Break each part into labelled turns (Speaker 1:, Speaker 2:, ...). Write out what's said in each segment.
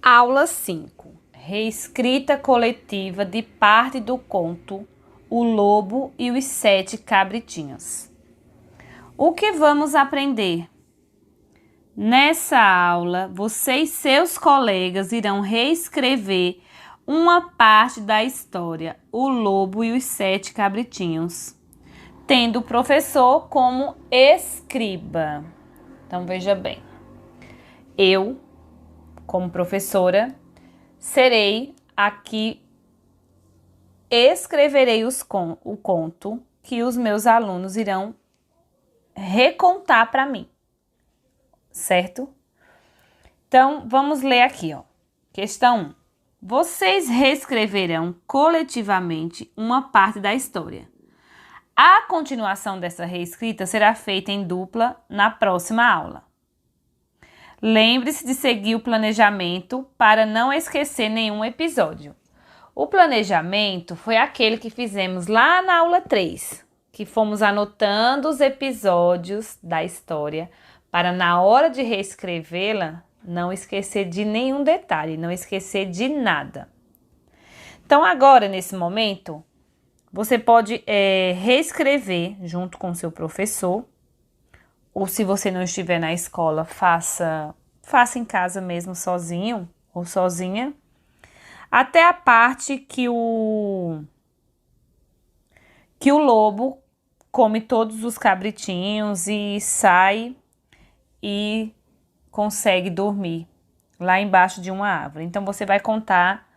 Speaker 1: Aula 5. Reescrita coletiva de parte do conto O Lobo e os Sete Cabritinhos. O que vamos aprender? Nessa aula, você e seus colegas irão reescrever uma parte da história O Lobo e os Sete Cabritinhos, tendo o professor como escriba. Então, veja bem. Eu, como professora, serei aqui, escreverei o conto que os meus alunos irão recontar para mim, certo? Então, vamos ler aqui, ó. Questão 1. Vocês reescreverão coletivamente uma parte da história. A continuação dessa reescrita será feita em dupla na próxima aula. Lembre-se de seguir o planejamento para não esquecer nenhum episódio. O planejamento foi aquele que fizemos lá na aula 3, que fomos anotando os episódios da história para, na hora de reescrevê-la, não esquecer de nenhum detalhe, não esquecer de nada. Então, agora, nesse momento, você pode reescrever junto com seu professor, ou se você não estiver na escola, faça em casa mesmo, sozinho ou sozinha, até a parte que o lobo come todos os cabritinhos e sai e consegue dormir lá embaixo de uma árvore. Então, você vai contar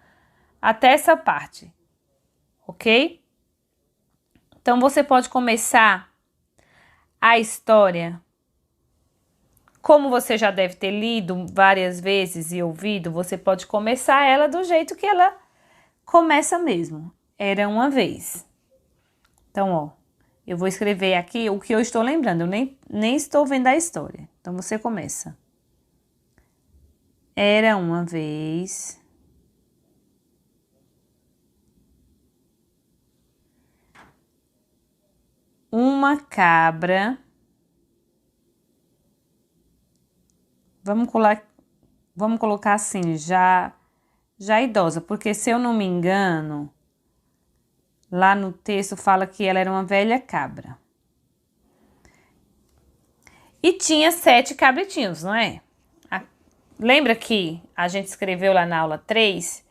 Speaker 1: até essa parte, ok? Então, você pode começar a história. Como você já deve ter lido várias vezes e ouvido, você pode começar ela do jeito que ela começa mesmo. Era uma vez. Então, ó, eu vou escrever aqui o que eu estou lembrando. Eu nem estou vendo a história. Então, você começa. Era uma vez uma cabra. Vamos colocar assim, já idosa, porque se eu não me engano, lá no texto fala que ela era uma velha cabra. E tinha 7 cabritinhos, não é? Lembra que a gente escreveu lá na aula 3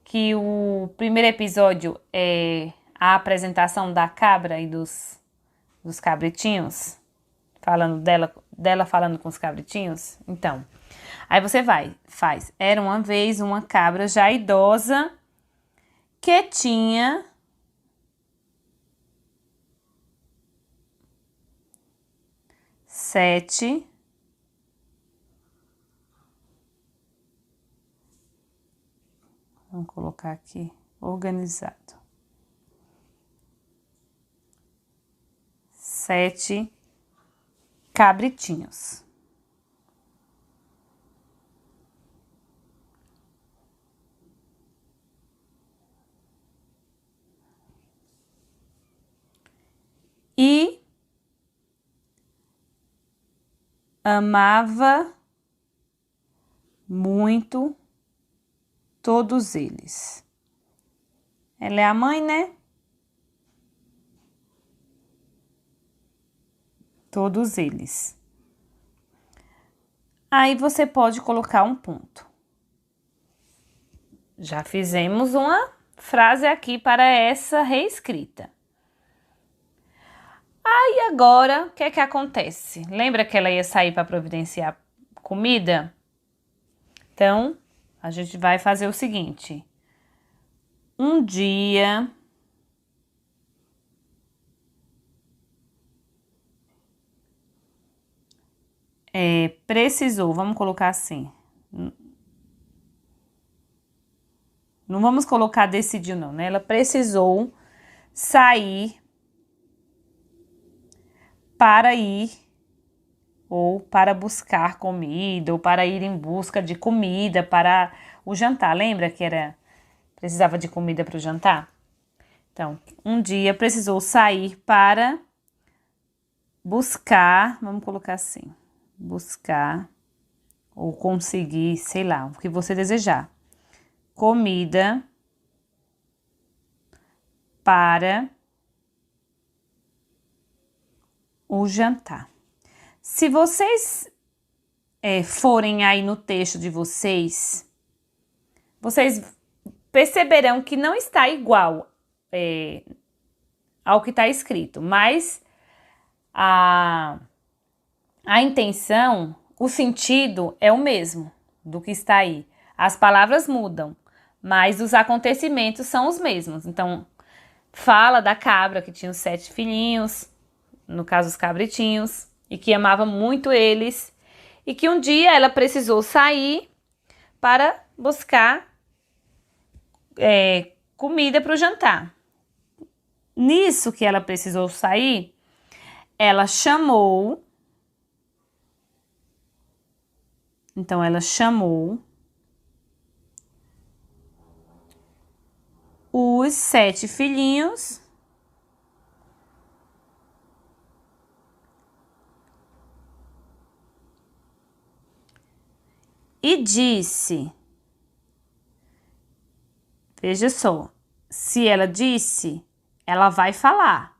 Speaker 1: que o primeiro episódio é a apresentação da cabra e dos cabritinhos? Falando dela falando com os cabritinhos? Então, aí você faz. Era uma vez uma cabra já idosa que tinha 7 vamos colocar aqui, organizado. 7 cabritinhos. E amava muito todos eles. Ela é a mãe, né? Todos eles. Aí você pode colocar um ponto. Já fizemos uma frase aqui para essa reescrita. Aí agora, o que é que acontece? Lembra que ela ia sair para providenciar comida? Então, a gente vai fazer o seguinte. Um dia precisou, vamos colocar assim. Não vamos colocar decidiu não, né? Ela precisou sair para ir ou para buscar comida ou para ir em busca de comida para o jantar. Lembra que precisava de comida para o jantar? Então, um dia precisou sair para buscar, vamos colocar assim, buscar ou conseguir, sei lá, o que você desejar. Comida para o jantar. Se vocês forem aí no texto de vocês, vocês perceberão que não está igual ao que está escrito, mas a intenção, o sentido é o mesmo do que está aí. As palavras mudam, mas os acontecimentos são os mesmos. Então, fala da cabra que tinha os 7 filhinhos, no caso os cabritinhos, e que amava muito eles, e que um dia ela precisou sair para buscar comida para o jantar. Nisso que ela precisou sair, ela chamou. Então, ela chamou os 7 filhinhos e disse, veja só, se ela disse, ela vai falar.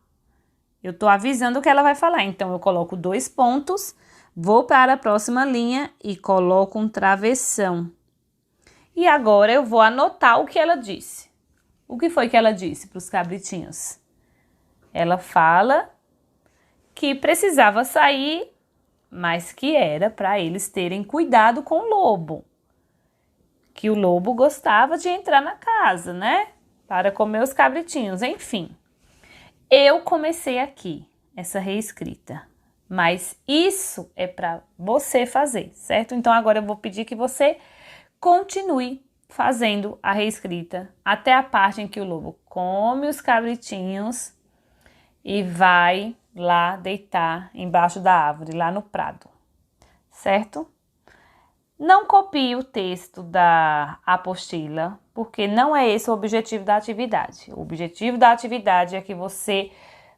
Speaker 1: Eu tô avisando que ela vai falar, então eu coloco 2 pontos, vou para a próxima linha e coloco um travessão. E agora eu vou anotar o que ela disse. O que foi que ela disse para os cabritinhos? Ela fala que precisava sair, mas que era para eles terem cuidado com o lobo. Que o lobo gostava de entrar na casa, né? Para comer os cabritinhos, enfim. Eu comecei aqui essa reescrita, mas isso é para você fazer, certo? Então agora eu vou pedir que você continue fazendo a reescrita até a parte em que o lobo come os cabritinhos e vai lá deitar embaixo da árvore, lá no prado, certo? Não copie o texto da apostila, porque não é esse o objetivo da atividade. O objetivo da atividade é que você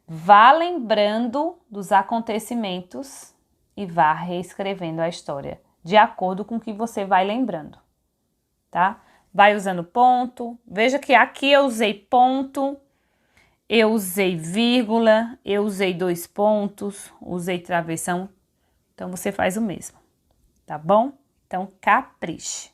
Speaker 1: vá lembrando dos acontecimentos e vá reescrevendo a história, de acordo com o que você vai lembrando, tá? Vai usando ponto. Veja que aqui eu usei ponto, eu usei vírgula, eu usei 2 pontos, usei travessão. Então, você faz o mesmo, tá bom? Então, capriche.